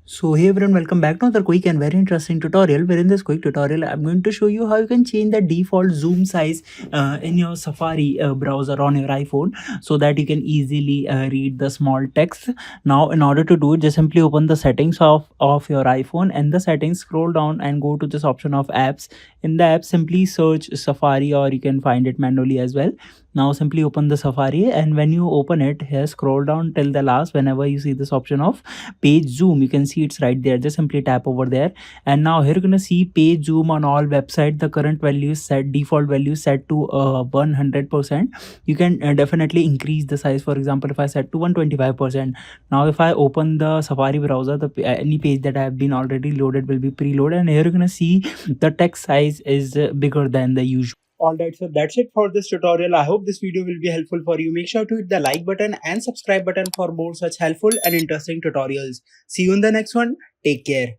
So hey everyone, welcome back to another quick and very interesting tutorial. Where in this quick tutorial, I'm going to show you how you can change the default zoom size in your Safari browser on your iPhone, so that you can easily read the small text. Now, in order to do it, just simply open the settings of your iPhone, and the settings, scroll down and go to this option of apps. In the app, simply search Safari, or you can find it manually as well. Now simply open the Safari, and when you open it, here scroll down till the last. Whenever you see this option of page zoom, you can see it's right there. Just simply tap over there, and now here you're gonna see page zoom on all website. The current value is set, default value set to 100%. You can definitely increase the size. For example, if I set to 125%, now if I open the Safari browser, any page that I have been already loaded will be preloaded, and here you're gonna see the text size is bigger than the usual. Alright, so that's it for this tutorial. I hope this video will be helpful for you. Make sure to hit the like button and subscribe button for more such helpful and interesting tutorials. See you in the next one. Take care.